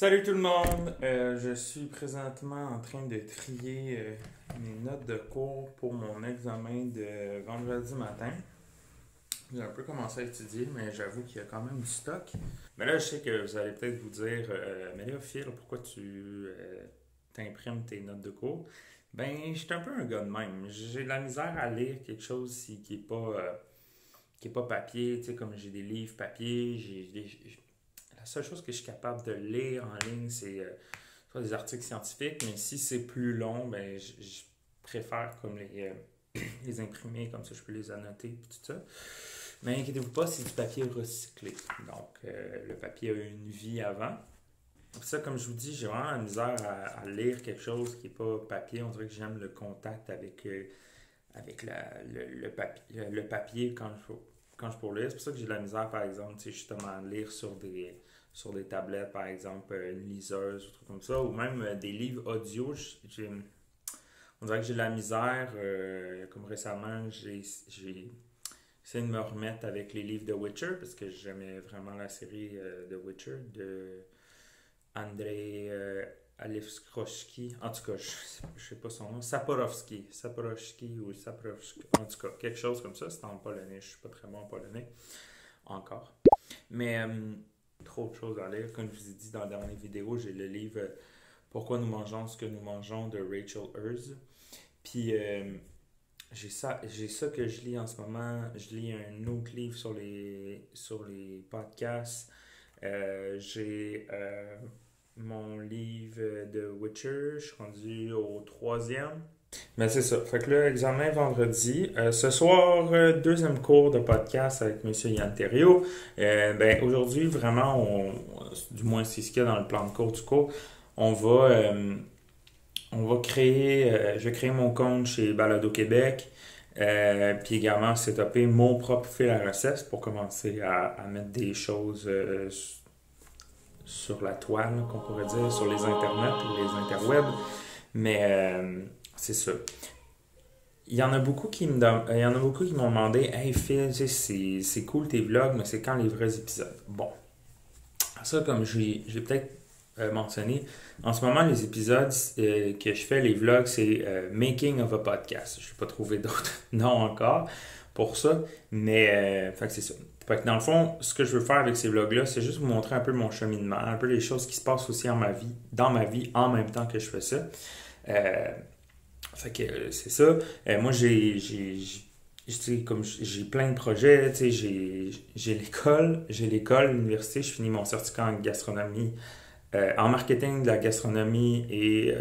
Salut tout le monde! Je suis présentement en train de trier mes notes de cours pour mon examen de vendredi matin. J'ai un peu commencé à étudier, mais j'avoue qu'il y a quand même du stock. Mais là, je sais que vous allez peut-être vous dire, mais là, Phil, pourquoi tu t'imprimes tes notes de cours? Ben, je suis un peu un gars de même. J'ai de la misère à lire quelque chose qui est pas papier, tu sais, comme j'ai des livres papier, la seule chose que je suis capable de lire en ligne, c'est soit des articles scientifiques, mais si c'est plus long, ben, je préfère comme les imprimer, comme ça je peux les annoter et tout ça. Mais inquiétez-vous pas, c'est du papier recyclé. Donc, le papier a eu une vie avant. Pour ça, comme je vous dis, j'ai vraiment la misère à lire quelque chose qui n'est pas papier. On dirait que j'aime le contact avec le papier quand je pour lire. C'est pour ça que j'ai de la misère, par exemple, justement, à lire sur des tablettes, par exemple, une liseuse ou des trucs comme ça, ou même des livres audio. On dirait que j'ai de la misère. Comme récemment, j'ai essayé de me remettre avec les livres de Witcher, parce que j'aimais vraiment la série de Witcher de Andrei Alevskroski. En tout cas, je sais pas son nom. Saporovski ou Saporovski. En tout cas, quelque chose comme ça. C'est en polonais. Je suis pas très bon en polonais encore. Mais trop de choses à lire. Comme je vous ai dit dans la dernière vidéo, j'ai le livre Pourquoi nous mangeons ce que nous mangeons de Rachel Herz. Puis j'ai ça que je lis en ce moment. Je lis un autre livre sur les podcasts. J'ai mon livre de Witcher. Je suis rendu au troisième. Mais c'est ça. Fait que là, examen vendredi. Ce soir, deuxième cours de podcast avec M. Yann Thériault. Ben, aujourd'hui, vraiment, du moins c'est ce qu'il y a dans le plan de cours du cours, on va créer, je vais créer mon compte chez Balado Québec. Puis également setuper mon propre fil RSS pour commencer à mettre des choses sur la toile, qu'on pourrait dire, sur les internets ou les interwebs. Mais c'est ça. Il y en a beaucoup qui m'ont demandé Hey Phil, tu sais, c'est cool tes vlogs, mais c'est quand les vrais épisodes? Bon, ça, comme j'ai peut-être mentionné, en ce moment, les épisodes que je fais, les vlogs, c'est Making of a Podcast. Je n'ai pas trouvé d'autres noms encore pour ça, mais fait que c'est ça. Fait que dans le fond, ce que je veux faire avec ces vlogs-là, c'est juste vous montrer un peu mon cheminement, un peu les choses qui se passent aussi dans ma vie, en même temps que je fais ça. Fait que c'est ça. Moi, comme j'ai plein de projets, j'ai l'école, l'université, je finis mon certificat en gastronomie, en marketing de la gastronomie et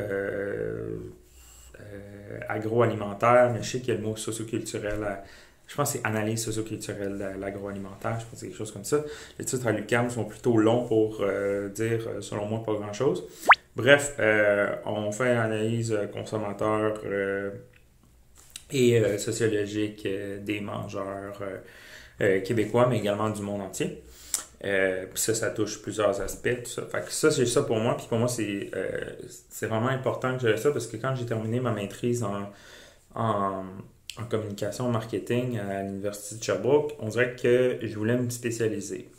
agroalimentaire, mais je sais qu'il y a le mot socioculturel, je pense que c'est analyse socioculturelle de l'agroalimentaire, je pense que c'est quelque chose comme ça. Les titres à l'UQAM sont plutôt longs pour dire, selon moi, pas grand-chose. Bref, on fait une analyse consommateur et sociologique des mangeurs québécois, mais également du monde entier. Puis ça touche plusieurs aspects, tout ça. Fait que ça, c'est ça pour moi. Puis pour moi, c'est vraiment important que j'ai ça parce que quand j'ai terminé ma maîtrise en communication marketing à l'Université de Sherbrooke, on dirait que je voulais me spécialiser.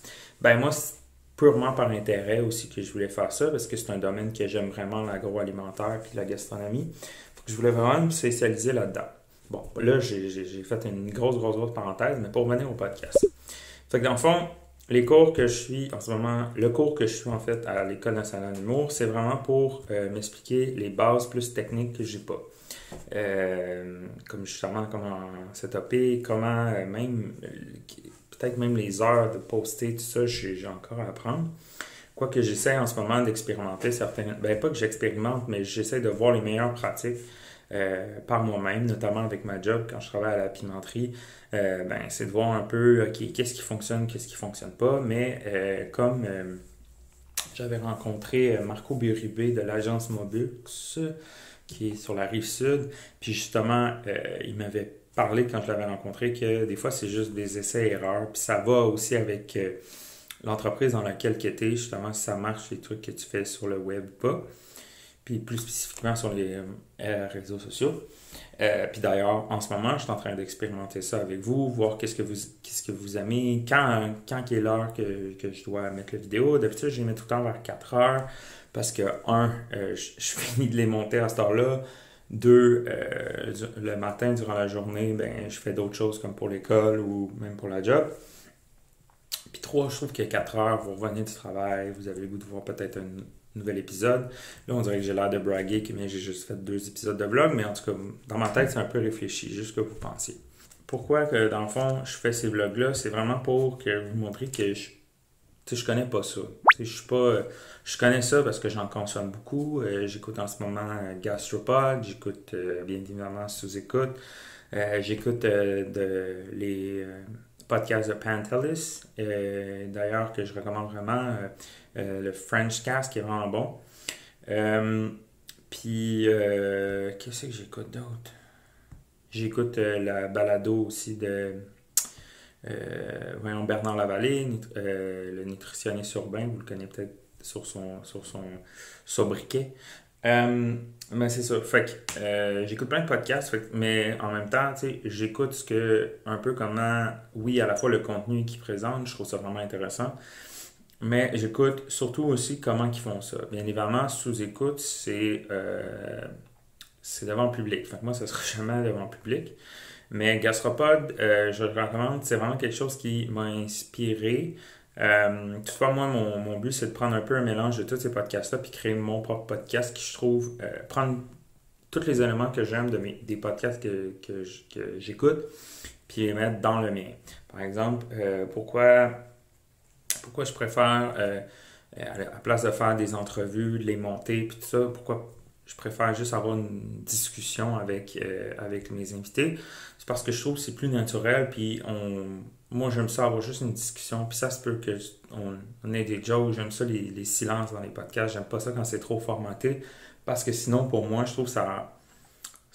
Ben moi, c'est purement par intérêt aussi que je voulais faire ça parce que c'est un domaine que j'aime vraiment, l'agroalimentaire puis la gastronomie. Fait que je voulais vraiment me spécialiser là-dedans. Bon, là, j'ai fait une grosse parenthèse, mais pour revenir au podcast. Fait que dans le fond, les cours que je suis en ce moment, le cours que je suis en fait à l'École nationale d'humour, c'est vraiment pour m'expliquer les bases plus techniques que j'ai pas. Comme justement comment setuper, comment même peut-être même les heures de poster, tout ça, j'ai encore à apprendre. Quoique j'essaie en ce moment d'expérimenter certaines, ben pas que j'expérimente, mais j'essaie de voir les meilleures pratiques par moi-même, notamment avec ma job quand je travaille à la pimenterie. Ben c'est de voir un peu qu'est-ce qui fonctionne pas, mais comme j'avais rencontré Marco Buribé de l'agence Mobux, qui est sur la rive sud. Puis justement, il m'avait parlé quand je l'avais rencontré que des fois, c'est juste des essais-erreurs. Puis ça va aussi avec l'entreprise dans laquelle tu étais, justement, si ça marche, les trucs que tu fais sur le web ou pas. puis plus spécifiquement sur les réseaux sociaux. Puis d'ailleurs, en ce moment, je suis en train d'expérimenter ça avec vous, voir qu'est-ce que vous aimez, quand est l'heure que je dois mettre la vidéo. D'habitude, je les mets tout le temps vers 4 heures parce que, je finis de les monter à cette heure-là. Deux, le matin, durant la journée, ben, je fais d'autres choses comme pour l'école ou même pour la job. Puis trois, je trouve que 4 heures, vous revenez du travail, vous avez le goût de voir peut-être un nouvel épisode. Là, on dirait que j'ai l'air de braguer, mais j'ai juste fait 2 épisodes de vlog, mais en tout cas, dans ma tête, c'est un peu réfléchi, juste ce que vous pensiez. Pourquoi que, dans le fond, je fais ces vlogs-là, c'est vraiment pour que vous montriez que je connais pas ça. Je connais ça parce que j'en consomme beaucoup. J'écoute en ce moment Gastropod, j'écoute bien évidemment Sous-Écoute. J'écoute les podcasts de Pantelis. D'ailleurs, que je recommande vraiment le French Cast qui est vraiment bon. Puis, qu'est-ce que j'écoute d'autre? J'écoute la balado aussi de Bernard Lavallée, le nutritionniste urbain, vous le connaissez peut-être sur son sobriquet. Mais c'est ça. Fait que j'écoute plein de podcasts, mais en même temps, j'écoute un peu comment, oui, à la fois le contenu qu'ils présentent, je trouve ça vraiment intéressant. Mais j'écoute surtout aussi comment ils font ça. Bien évidemment, sous-écoute, c'est devant le public. Fait que moi, ça sera jamais devant le public. Mais Gastropod, je le recommande, c'est vraiment quelque chose qui m'a inspiré. Toutefois, moi, mon but, c'est de prendre un peu un mélange de tous ces podcasts-là puis créer mon propre podcast qui, je trouve, prendre tous les éléments que j'aime des podcasts que j'écoute puis les mettre dans le mien. Par exemple, pourquoi je préfère, à place de faire des entrevues, de les monter puis tout ça, pourquoi je préfère juste avoir une discussion avec mes invités. C'est parce que je trouve que c'est plus naturel, puis moi j'aime ça avoir juste une discussion, puis ça se peut qu'on ait des jokes, j'aime ça les silences dans les podcasts, j'aime pas ça quand c'est trop formaté, parce que sinon pour moi je trouve que ça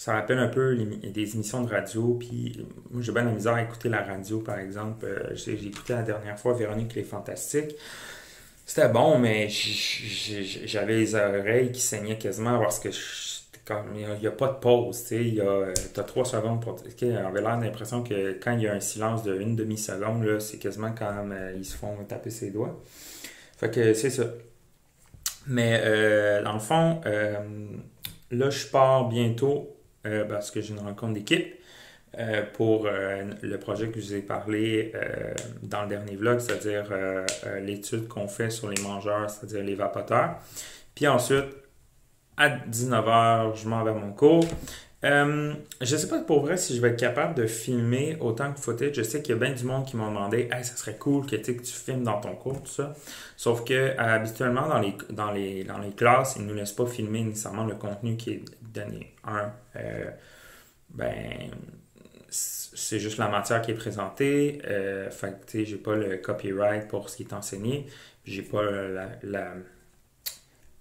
rappelle un peu des émissions de radio, puis moi j'ai bien la misère à écouter la radio par exemple. J'ai écouté la dernière fois Véronique les Fantastiques. C'était bon, mais j'avais les oreilles qui saignaient quasiment parce que il n'y a pas de pause. Tu as 3 secondes pour. J'avais l'air l'impression que quand il y a un silence de une demi-seconde, là, c'est quasiment quand ils se font taper ses doigts. Fait que c'est ça. Mais dans le fond, là, je pars bientôt parce que j'ai une rencontre d'équipe. Pour le projet que je vous ai parlé dans le dernier vlog, c'est-à-dire l'étude qu'on fait sur les mangeurs, c'est-à-dire les vapoteurs. Puis ensuite, à 19h, je m'en vais à mon cours. Je ne sais pas pour vrai si je vais être capable de filmer autant que footage. Je sais qu'il y a bien du monde qui m'ont demandé « Hey, ça serait cool que tu filmes dans ton cours, tout ça. » Sauf que habituellement, dans les classes, ils ne nous laissent pas filmer nécessairement le contenu qui est donné. C'est juste la matière qui est présentée. Fait que, j'ai pas le copyright pour ce qui est enseigné. J'ai pas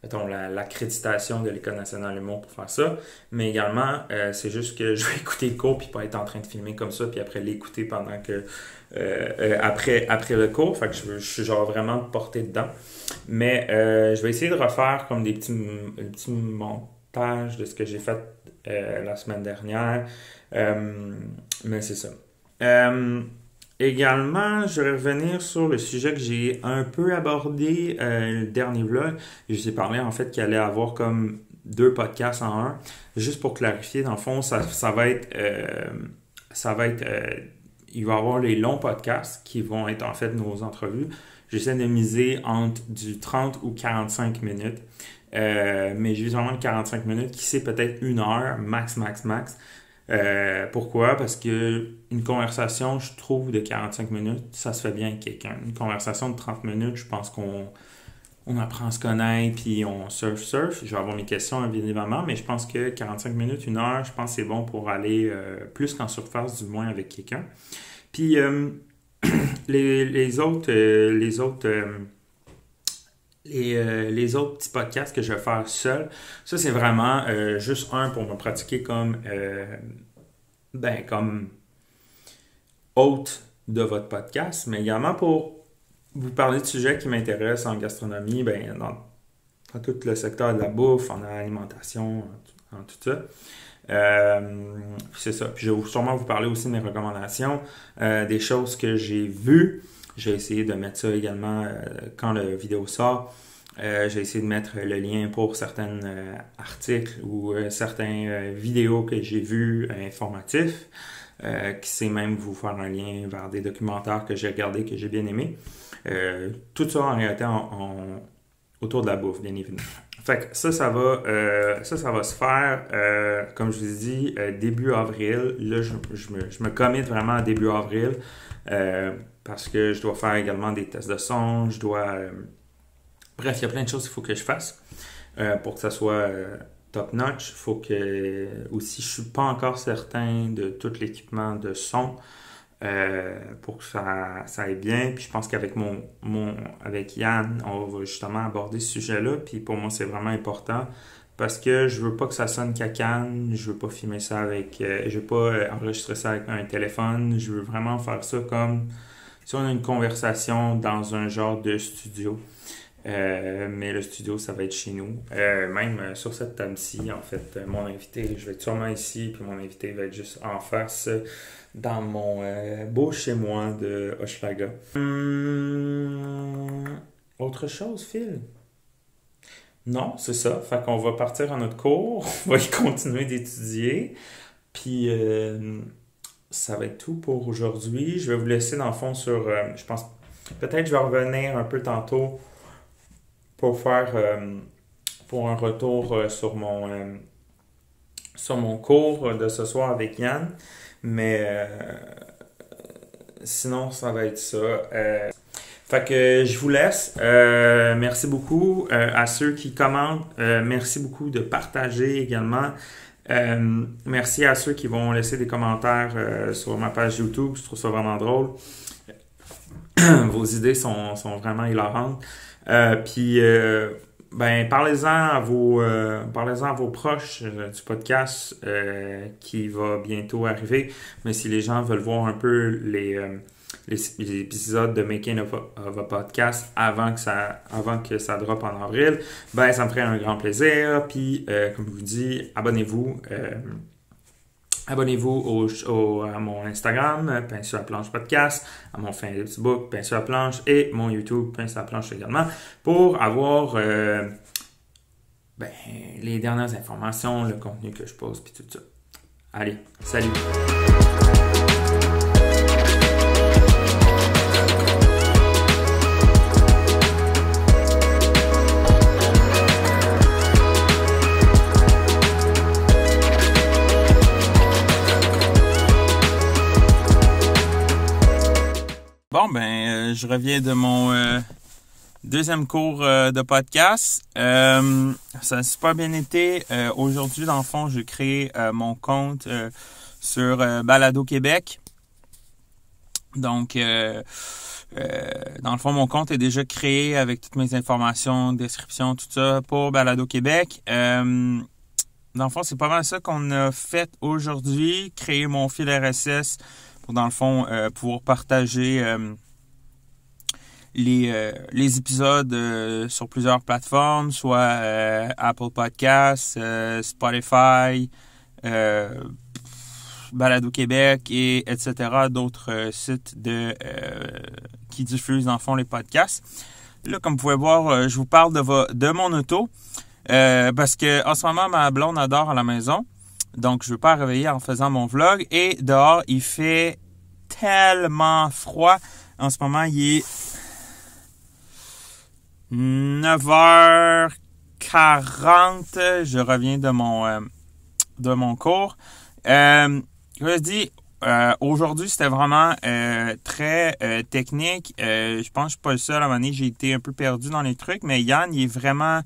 l'accréditation de l'École nationale de l'humour pour faire ça. Mais également, c'est juste que je vais écouter le cours puis pas être en train de filmer comme ça puis après l'écouter pendant que après le cours. Fait que je suis genre vraiment porté dedans. Mais je vais essayer de refaire comme des petits montages de ce que j'ai fait la semaine dernière. Mais c'est ça. Également, je vais revenir sur le sujet que j'ai un peu abordé le dernier vlog. Je vous ai parlé en fait qu'il allait avoir comme 2 podcasts en un. Juste pour clarifier, dans le fond, ça va être il va y avoir les longs podcasts qui vont être en fait nos entrevues. J'essaie de miser entre du 30 ou 45 minutes. Mais j'ai vraiment 45 minutes, qui sait peut-être 1 heure, max. Pourquoi? Parce que une conversation, je trouve, de 45 minutes, ça se fait bien avec quelqu'un. Une conversation de 30 minutes, je pense qu'on apprend à se connaître, puis on surf. Je vais avoir mes questions, bien évidemment, mais je pense que 45 minutes, 1 heure, je pense que c'est bon pour aller plus qu'en surface, du moins avec quelqu'un. Puis les autres petits podcasts que je vais faire seul, ça c'est vraiment juste pour me pratiquer comme hôte de votre podcast, mais également pour vous parler de sujets qui m'intéressent en gastronomie, dans dans tout le secteur de la bouffe, en alimentation, en tout ça. C'est ça. Puis je vais sûrement vous parler aussi de mes recommandations, des choses que j'ai vues. J'ai essayé de mettre ça également quand la vidéo sort. J'ai essayé de mettre le lien pour certains articles ou certains vidéos que j'ai vus informatifs, qui sait même vous faire un lien vers des documentaires que j'ai regardés, que j'ai bien aimés. Tout ça en réalité autour de la bouffe, bien évidemment. Fait que ça va se faire, comme je vous ai dit, début avril. Là, je me commit vraiment à début avril parce que je dois faire également des tests de son, bref, il y a plein de choses qu'il faut que je fasse pour que ça soit top-notch. Il faut que, aussi, je suis pas encore certain de tout l'équipement de son pour que ça aille bien. Puis je pense qu'avec avec Yann, on va justement aborder ce sujet-là. Puis pour moi, c'est vraiment important parce que je veux pas que ça sonne cacane. Je veux pas filmer ça je veux pas enregistrer ça avec un téléphone. Je veux vraiment faire ça comme si on a une conversation dans un genre de studio. Mais le studio, ça va être chez nous. Même sur cette table-ci, en fait, mon invité, je vais être sûrement ici, puis mon invité va être juste en face dans mon beau chez-moi de Hochelaga. Autre chose, Phil? Non, c'est ça. Fait qu'on va partir à notre cours, on va y continuer d'étudier, puis ça va être tout pour aujourd'hui. Je vais vous laisser dans le fond sur, je pense, peut-être je vais revenir un peu tantôt pour faire pour un retour sur mon cours de ce soir avec Yann. Mais sinon, ça va être ça. Fait que je vous laisse. Merci beaucoup à ceux qui commentent. Merci beaucoup de partager également. Merci à ceux qui vont laisser des commentaires sur ma page YouTube. Je trouve ça vraiment drôle. Vos idées sont vraiment hilarantes. Puis parlez-en à vos proches du podcast qui va bientôt arriver. Mais si les gens veulent voir un peu les épisodes de Making of a Podcast avant que ça drop en avril, ça me ferait un grand plaisir. Puis comme je vous dis, abonnez-vous. Abonnez-vous à mon Instagram, Pain sur la planche podcast, à mon Facebook, Pain sur la planche, et mon YouTube, Pain sur la planche également, pour avoir les dernières informations, le contenu que je pose, puis tout ça. Allez, salut! Bon, je reviens de mon deuxième cours de podcast. Ça a super bien été. Aujourd'hui, dans le fond, j'ai créé mon compte sur Balado Québec. Donc, dans le fond, mon compte est déjà créé avec toutes mes informations, description, tout ça pour Balado Québec. Dans le fond, c'est pas mal ça qu'on a fait aujourd'hui. Créer mon fil RSS pour, dans le fond, pouvoir partager les épisodes sur plusieurs plateformes, soit Apple Podcasts, Spotify, Balado Québec, etc. D'autres sites qui diffusent, dans le fond, les podcasts. Là, comme vous pouvez voir, je vous parle de mon auto parce que en ce moment, ma blonde adore à la maison. Donc, je ne veux pas réveiller en faisant mon vlog. Et dehors, il fait tellement froid. En ce moment, il est 9h40. Je reviens de mon cours. Je dis, aujourd'hui, c'était vraiment très technique. Je pense que je suis pas le seul. À un moment donné, j'ai été un peu perdu dans les trucs. Mais Yann, il est vraiment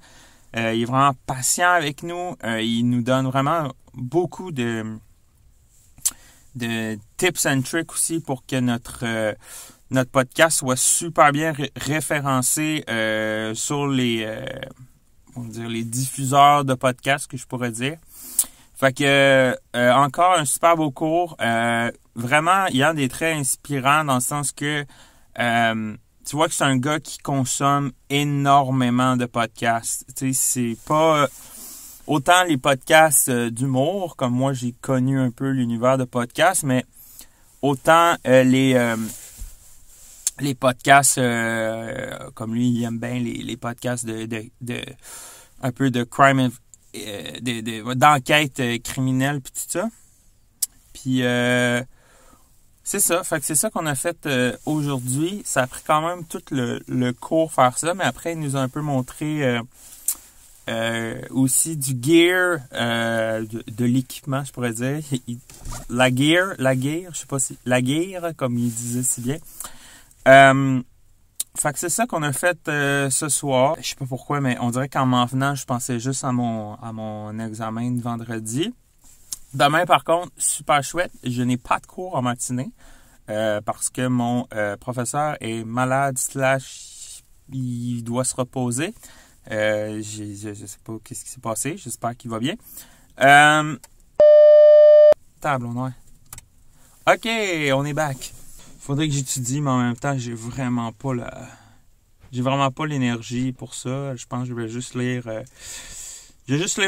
patient avec nous. Il nous donne vraiment beaucoup de tips and tricks aussi pour que notre podcast soit super bien référencé sur les diffuseurs de podcasts, que je pourrais dire. Fait que encore un super beau cours. Vraiment, Yann est très inspirant dans le sens que tu vois que c'est un gars qui consomme énormément de podcasts. Tu sais, c'est pas autant les podcasts d'humour, comme moi j'ai connu un peu l'univers de podcasts, mais autant les podcasts, comme lui, il aime bien les podcasts de un peu de crime, d'enquête criminelle puis tout ça. Puis c'est ça. Fait que c'est ça qu'on a fait aujourd'hui. Ça a pris quand même tout le cours faire ça, mais après il nous a un peu montré aussi du gear, de l'équipement, je pourrais dire. La gear, je sais pas si la gear, comme il disait si bien. Fait que c'est ça qu'on a fait ce soir. Je sais pas pourquoi, mais on dirait qu'en m'en venant, je pensais juste à mon examen de vendredi. Demain, par contre, super chouette. Je n'ai pas de cours en matinée parce que mon professeur est malade / il doit se reposer. Je sais pas qu'est-ce qui s'est passé. J'espère qu'il va bien. Table au noir. OK, on est back. Faudrait que j'étudie, mais en même temps, j'ai vraiment pas l'énergie pour ça. Je pense que je vais juste lire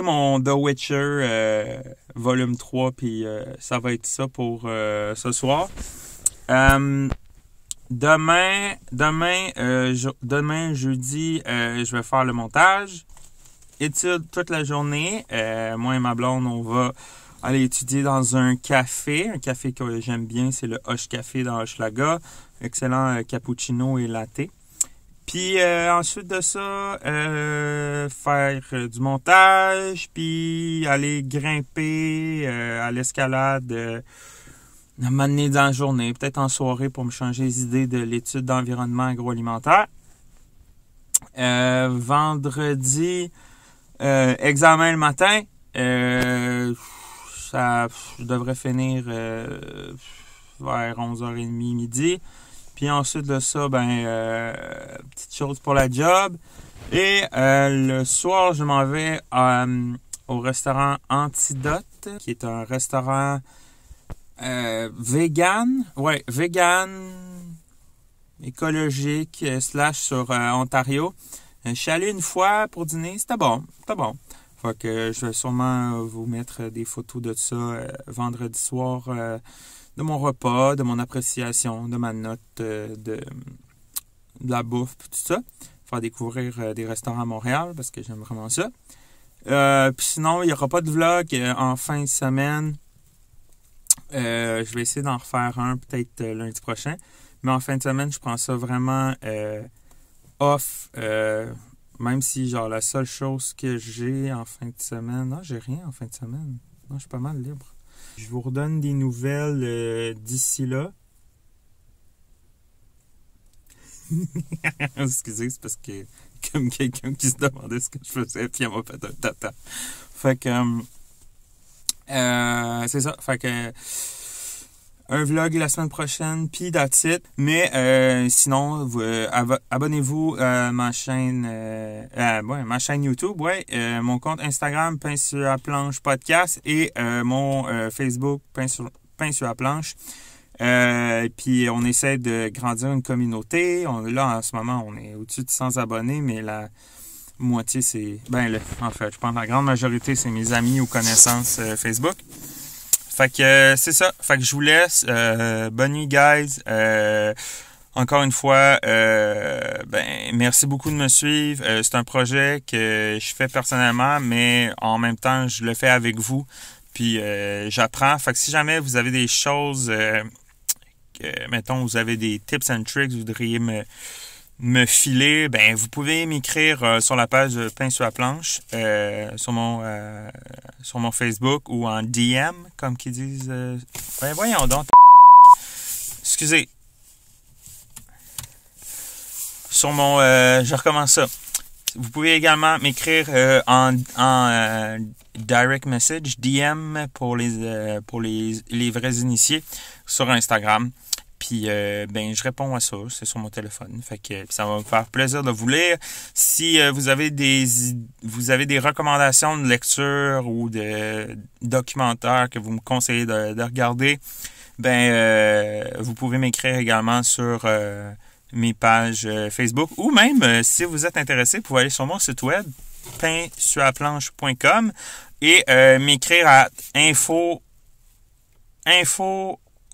mon The Witcher volume 3, puis ça va être ça pour ce soir. Demain, jeudi, je vais faire le montage. Étude toute la journée. Moi et ma blonde, on va aller étudier dans un café que j'aime bien, c'est le Hoche Café dans Hochelaga. Excellent cappuccino et latte. Puis ensuite de ça, faire du montage, puis aller grimper à l'escalade à un moment donné dans la journée, peut-être en soirée pour me changer les idées de l'étude d'environnement agroalimentaire. Vendredi, examen le matin. Je devrais finir vers 11h30 midi. Puis ensuite de ça, petite chose pour la job. Et le soir, je m'en vais au restaurant Antidote, qui est un restaurant vegan. Ouais, vegan, écologique, / sur Ontario. Je suis allé une fois pour dîner, c'était bon. Fait que je vais sûrement vous mettre des photos de ça vendredi soir, de mon repas, de mon appréciation, de ma note de la bouffe, tout ça. Faire découvrir des restaurants à Montréal parce que j'aime vraiment ça. Puis sinon, il n'y aura pas de vlog en fin de semaine. Je vais essayer d'en refaire un peut-être lundi prochain. Mais en fin de semaine, je prends ça vraiment off. Même si, genre, la seule chose que j'ai en fin de semaine... Non, j'ai rien en fin de semaine. Non, je suis pas mal libre. Je vous redonne des nouvelles d'ici là. Excusez, c'est parce que... Comme quelqu'un qui se demandait ce que je faisais, puis elle m'a fait un tata. Fait que... c'est ça. Fait que... un vlog la semaine prochaine, puis that's it. Mais sinon, abonnez-vous à ma chaîne YouTube, mon compte Instagram, Pain sur la planche podcast, et mon Facebook, Pain sur la planche. Puis on essaie de grandir une communauté. Là, en ce moment, on est au-dessus de 100 abonnés, mais la moitié, c'est... en fait, je pense que la grande majorité, c'est mes amis ou connaissances Facebook. Fait que c'est ça. Fait que je vous laisse. Bonne nuit, guys. Encore une fois, merci beaucoup de me suivre. C'est un projet que je fais personnellement, mais en même temps, je le fais avec vous. Puis j'apprends. Fait que si jamais vous avez des choses, mettons, vous avez des tips and tricks, vous voudriez me filer, vous pouvez m'écrire sur la page Pain sur la planche, sur mon Facebook, ou en DM, comme qu'ils disent. Voyons donc. Excusez. Sur mon... je recommence ça. Vous pouvez également m'écrire en direct message, DM pour les vrais initiés, sur Instagram. Puis, je réponds à ça. C'est sur mon téléphone. Fait que ça va me faire plaisir de vous lire. Si vous avez des recommandations de lecture ou de documentaires que vous me conseillez de regarder, vous pouvez m'écrire également sur mes pages Facebook, ou même, si vous êtes intéressé, vous pouvez aller sur mon site web, painsurlaplanche.com, et m'écrire à info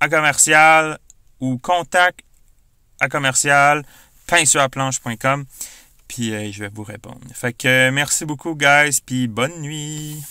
à commercial ou contact à commercial painsurlaplanche.com, puis je vais vous répondre. Fait que merci beaucoup, guys, puis bonne nuit!